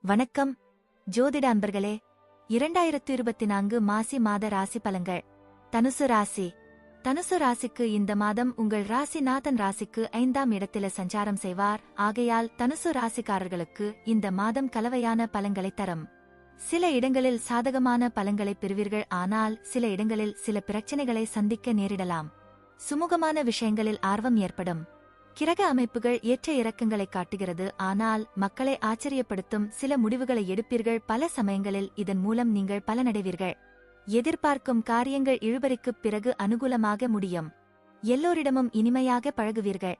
வணக்கம் ஜோதிட அன்பர்களே. 2024 மாசி மாத ராசி பலன்கள். தனுசு ராசி. தனுசு ராசிக்கு இந்த மாதம் உங்கள் ராசிநாதன் ராசிக்கு 5ஆம் இடத்தில சஞ்சாரம் செய்வார். ஆகையால் தனுசு ராசிக்காரர்களுக்கு இந்த மாதம் கலவையான பலன்களை தரும். சில இடங்களில் சாதகமான பலன்களை பெறுவீர்கள். ஆனால் சில இடங்களில் சில பிரச்சனைகளை சந்திக்க நேரிடலாம். சுமூகமான விஷயங்களில் ஆர்வம் ஏற்படும். கிரக அமைப்புகள் ஏற்ற இறக்கங்களை காட்டுகிறது. ஆனால் மக்களை ஆச்சரியப்படுத்தும் சில முடிவுகளை எடுப்பீர்கள். பல சமயங்களில் இதன் மூலம் நீங்கள் பலனடைவீர்கள். எதிர்பார்க்கும் காரியங்கள் இழுபறிக்குப் பிறகு அனுகூலமாக முடியும். எல்லோரிடமும் இனிமையாக பழகுவீர்கள்.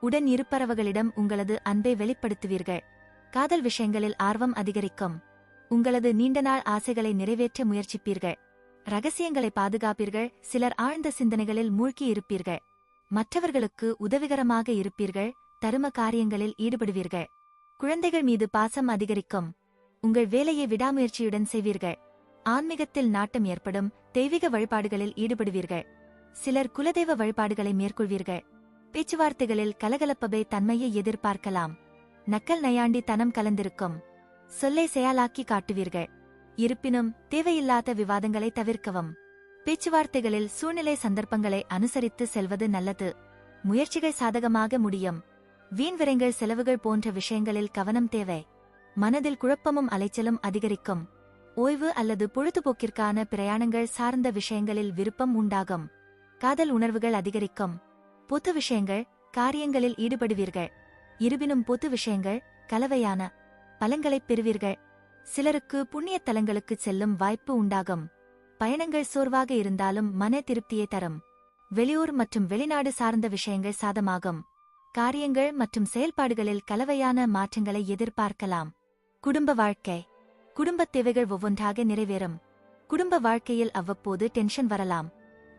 உடன் இருப்பவர்களிடம் உங்களது அன்பை வெளிப்படுத்துவீர்கள். காதல் விஷயங்களில் ஆர்வம் அதிகரிக்கும். உங்களது நீண்டநாள் ஆசைகளை நிறைவேற்ற முயற்சிப்பீர்கள். ரகசியங்களை பாதுகாப்பீர்கள். சிலர் ஆழ்ந்த சிந்தனைகளில் மூழ்கி இருப்பீர்கள். மற்றவர்களுக்கு உதவிகரமாக இருப்பீர்கள். தரும காரியங்களில் ஈடுபடுவீர்கள். குழந்தைகள் மீது பாசம் அதிகரிக்கும். உங்கள் வேலையை விடாமுயற்சியுடன் செய்வீர்கள். ஆன்மீகத்தில் நாட்டம் ஏற்படும். தெய்வீக வழிபாடுகளில் ஈடுபடுவீர்கள். சிலர் குலதெய்வ வழிபாடுகளை மேற்கொள்வீர்கள். பேச்சுவார்த்தைகளில் கலகலப்பபை தன்மையை எதிர்பார்க்கலாம். நக்கல் நயாண்டி தனம் கலந்திருக்கும். சொல்லை செயலாக்கி காட்டுவீர்கள். இருப்பினும் தேவையில்லாத விவாதங்களை தவிர்க்கவும். பேச்சுவார்த்தைகளில் சூழ்நிலை சந்தர்ப்பங்களை அனுசரித்து செல்வது நல்லது. முயற்சிகள் சாதகமாக முடியும். வீண் விரயங்கள் செலவுகள் போன்ற விஷயங்களில் கவனம் தேவை. மனதில் குழப்பமும் அலைச்சலும் அதிகரிக்கும். ஓய்வு அல்லது பொழுதுபோக்கிற்கான பிரயாணங்கள் சார்ந்த விஷயங்களில் விருப்பம் உண்டாகும். காதல் உணர்வுகள் அதிகரிக்கும். பொது விஷயங்கள் காரியங்களில் ஈடுபடுவீர்கள். இருப்பினும் பொது விஷயங்கள் கலவையான பலன்களைப் பெறுவீர்கள். சிலருக்கு புண்ணிய தலங்களுக்குச் செல்லும் வாய்ப்பு உண்டாகும். பயணங்கள் சோர்வாக இருந்தாலும் மன திருப்தியை தரும். வெளியூர் மற்றும் வெளிநாடு சார்ந்த விஷயங்கள் சாதமாகும். காரியங்கள் மற்றும் செயல்பாடுகளில் கலவையான மாற்றங்களை எதிர்பார்க்கலாம். குடும்ப வாழ்க்கை. குடும்பத் தேவைகள் ஒவ்வொன்றாக நிறைவேறும். குடும்ப வாழ்க்கையில் அவ்வப்போது டென்ஷன் வரலாம்.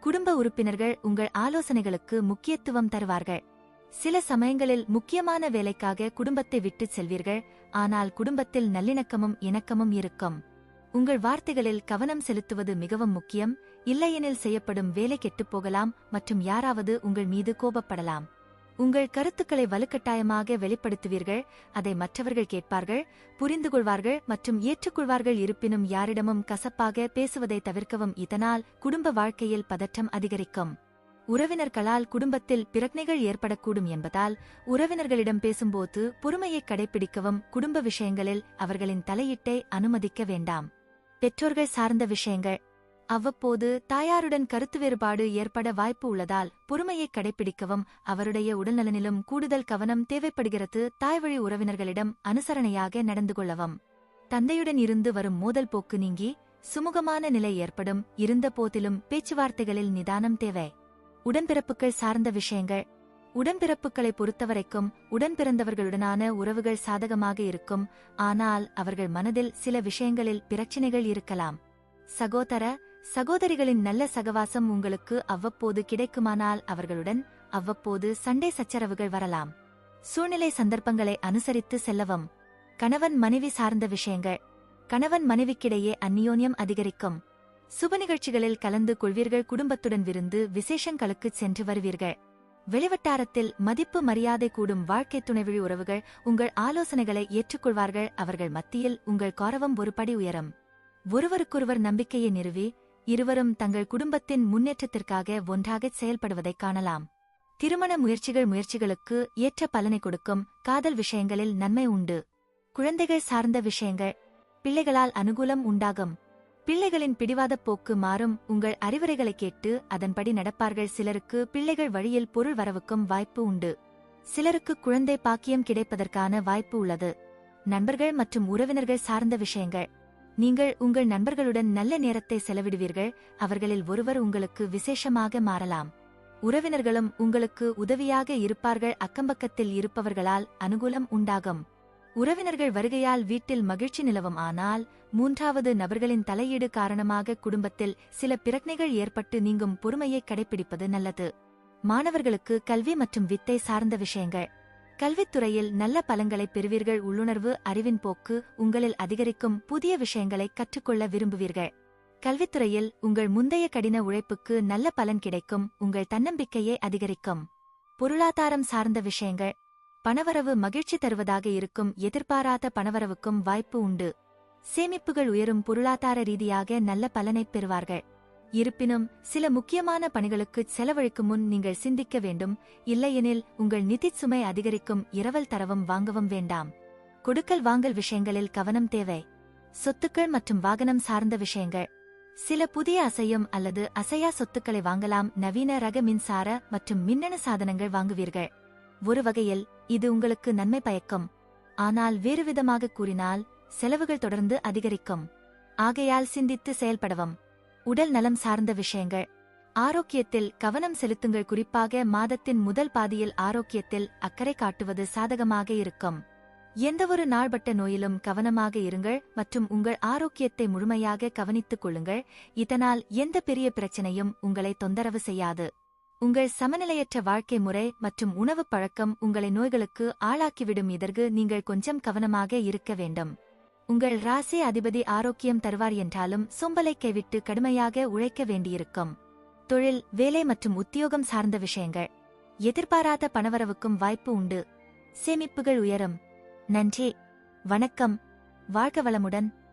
குடும்ப உறுப்பினர்கள் உங்கள் ஆலோசனைகளுக்கு முக்கியத்துவம் தருவார்கள். சில சமயங்களில் முக்கியமான வேலைக்காக குடும்பத்தை விட்டுச் செல்வீர்கள். ஆனால் குடும்பத்தில் நல்லிணக்கமும் இணக்கமும் இருக்கும். உங்கள் வார்த்தைகளில் கவனம் செலுத்துவது மிகவும் முக்கியம். இல்லையெனில் செய்யப்படும் வேலை கெட்டுப்போகலாம் மற்றும் யாராவது உங்கள் மீது கோபப்படலாம். உங்கள் கருத்துக்களை வலுக்கட்டாயமாக வெளிப்படுத்துவீர்கள். அதை மற்றவர்கள் கேட்பார்கள், புரிந்துகொள்வார்கள் மற்றும் ஏற்றுக்கொள்வார்கள். இருப்பினும் யாரிடமும் கசப்பாக பேசுவதை தவிர்க்கவும். இதனால் குடும்ப வாழ்க்கையில் பதற்றம் அதிகரிக்கும். உறவினர்களால் குடும்பத்தில் பிரச்சனைகள் ஏற்படக்கூடும் என்பதால் உறவினர்களிடம் பேசும்போது பொறுமையை கடைபிடிக்கவும். குடும்ப விஷயங்களில் அவர்களின் தலையீட்டை அனுமதிக்க வேண்டாம். பெற்றோர்கள் சார்ந்த விஷயங்கள். அவ்வப்போது தாயாருடன் கருத்து வேறுபாடு ஏற்பட வாய்ப்பு உள்ளதால் பொறுமையை கடைபிடிக்கவும். அவருடைய உடல்நலனிலும் கூடுதல் கவனம் தேவைப்படுகிறது. தாய்வழி உறவினர்களிடம் அனுசரணையாக நடந்து கொள்ளவும். தந்தையுடன் இருந்து வரும் மோதல் போக்கு நீங்கி சுமூகமான நிலை ஏற்படும். இருந்த போதிலும் பேச்சுவார்த்தைகளில் நிதானம் தேவை. உடன்பிறப்புகள் சார்ந்த விஷயங்கள். உடன்பிறப்புகளை பொறுத்தவரைக்கும் உடன்பிறந்தவர்களுடனான உறவுகள் சாதகமாக இருக்கும். ஆனால் அவர்கள் மனதில் சில விஷயங்களில் பிரச்சினைகள் இருக்கலாம். சகோதர சகோதரிகளின் நல்ல சகவாசம் உங்களுக்கு அவ்வப்போது கிடைக்குமானால் அவர்களுடன் அவ்வப்போது சண்டை சச்சரவுகள் வரலாம். சூழ்நிலை சந்தர்ப்பங்களை அனுசரித்து செல்லவும். கணவன் மனைவி சார்ந்த விஷயங்கள். கணவன் மனைவிக்கிடையே அந்நியோன்யம் அதிகரிக்கும். சுப நிகழ்ச்சிகளில் கலந்து கொள்வீர்கள். குடும்பத்துடன் விருந்து விசேஷங்களுக்குச் சென்று வருவீர்கள். வெளிவட்டாரத்தில் மதிப்பு மரியாதை கூடும். வாழ்க்கை துணைவழி உறவுகள் உங்கள் ஆலோசனைகளை ஏற்றுக்கொள்வார்கள். அவர்கள் மத்தியில் உங்கள் கௌரவம் ஒரு படி உயரும். ஒருவருக்கொருவர் நம்பிக்கையை நிறுவி இருவரும் தங்கள் குடும்பத்தின் முன்னேற்றத்திற்காக ஒன்றாகச் செயல்படுவதைக் காணலாம். திருமண முயற்சிகளுக்கு ஏற்ற பலனை கொடுக்கும். காதல் விஷயங்களில் நன்மை உண்டு. குழந்தைகள் சார்ந்த விஷயங்கள். பிள்ளைகளால் அனுகூலம் உண்டாகும். பிள்ளைகளின் பிடிவாதப் போக்கு மாறும். உங்கள் அறிவுரைகளை கேட்டு அதன்படி நடப்பார்கள். சிலருக்கு பிள்ளைகள் வழியில் பொருள் வரவுக்கும் வாய்ப்பு உண்டு. சிலருக்கு குழந்தை பாக்கியம் கிடைப்பதற்கான வாய்ப்பு உள்ளது. நண்பர்கள் மற்றும் உறவினர்கள் சார்ந்த விஷயங்கள். நீங்கள் உங்கள் நண்பர்களுடன் நல்ல நேரத்தை செலவிடுவீர்கள். அவர்களில் ஒருவர் உங்களுக்கு விசேஷமாக மாறலாம். உறவினர்களும் உங்களுக்கு உதவியாக இருப்பார்கள். அக்கம்பக்கத்தில் இருப்பவர்களால் அனுகூலம் உண்டாகும். உறவினர்கள் வருகையால் வீட்டில் மகிழ்ச்சி நிலவும். ஆனால் மூன்றாவது நபர்களின் தலையீடு காரணமாக குடும்பத்தில் சில பிரச்சனைகள் ஏற்பட்டு நீங்கும். பொறுமையை கடைபிடிப்பது நல்லது. மாணவர்களுக்கு கல்வி மற்றும் வித்தை சார்ந்த விஷயங்கள். கல்வித்துறையில் நல்ல பலன்களை பெறுவீர்கள். உள்ளுணர்வு அறிவின் போக்கு உங்களில் அதிகரிக்கும். புதிய விஷயங்களை கற்றுக்கொள்ள விரும்புவீர்கள். கல்வித்துறையில் உங்கள் முந்தைய கடின உழைப்புக்கு நல்ல பலன் கிடைக்கும். உங்கள் தன்னம்பிக்கையை அதிகரிக்கும். பொருளாதாரம் சார்ந்த விஷயங்கள். பணவரவு மகிழ்ச்சி தருவதாக இருக்கும். எதிர்பாராத பணவரவுக்கும் வாய்ப்பு உண்டு. சேமிப்புகள் உயரும். பொருளாதார ரீதியாக நல்ல பலனைப் பெறுவார்கள். இருப்பினும் சில முக்கியமான பணிகளுக்கு செலவழிக்கும் முன் நீங்கள் சிந்திக்க வேண்டும். இல்லையெனில் உங்கள் நிதிச் சுமை அதிகரிக்கும். இரவல் தரவும் வாங்கவும் வேண்டாம். கொடுக்கல் வாங்கல் விஷயங்களில் கவனம் தேவை. சொத்துக்கள் மற்றும் வாகனம் சார்ந்த விஷயங்கள். சில புதிய அசையும் அல்லது அசையா சொத்துக்களை வாங்கலாம். நவீன ரக மின்சார மற்றும் மின்னணு சாதனங்கள் வாங்குவீர்கள். ஒரு வகையில் இது உங்களுக்கு நன்மை பயக்கும். ஆனால் வேறுவிதமாக கூறினால் செலவுகள் தொடர்ந்து அதிகரிக்கும். ஆகையால் சிந்தித்து செயல்படவும். உடல் நலம் சார்ந்த விஷயங்கள். ஆரோக்கியத்தில் கவனம் செலுத்துங்கள். குறிப்பாக மாதத்தின் முதல் பாதியில் ஆரோக்கியத்தில் அக்கறை காட்டுவது சாதகமாக இருக்கும். எந்தவொரு நாள்பட்ட நோயிலும் கவனமாக இருங்கள் மற்றும் உங்கள் ஆரோக்கியத்தை முழுமையாக கவனித்துக் கொள்ளுங்கள். இதனால் எந்த பெரிய பிரச்சனையும் உங்களை தொந்தரவு செய்யாது. உங்கள் சமநிலையற்ற வாழ்க்கை முறை மற்றும் உணவுப் பழக்கம் உங்களை நோய்களுக்கு ஆளாக்கிவிடும். இதற்கு நீங்கள் கொஞ்சம் கவனமாக இருக்க வேண்டும். உங்கள் ராசி அதிபதி ஆரோக்கியம் தருவார் என்றாலும் சோம்பலை கைவிட்டு கடுமையாக உழைக்க வேண்டியிருக்கும். தொழில், வேலை மற்றும் உத்தியோகம் சார்ந்த விஷயங்கள். எதிர்பாராத பணவரவுக்கும் வாய்ப்பு உண்டு. சேமிப்புகள் உயரும். நன்றி, வணக்கம், வாழ்க வளமுடன்.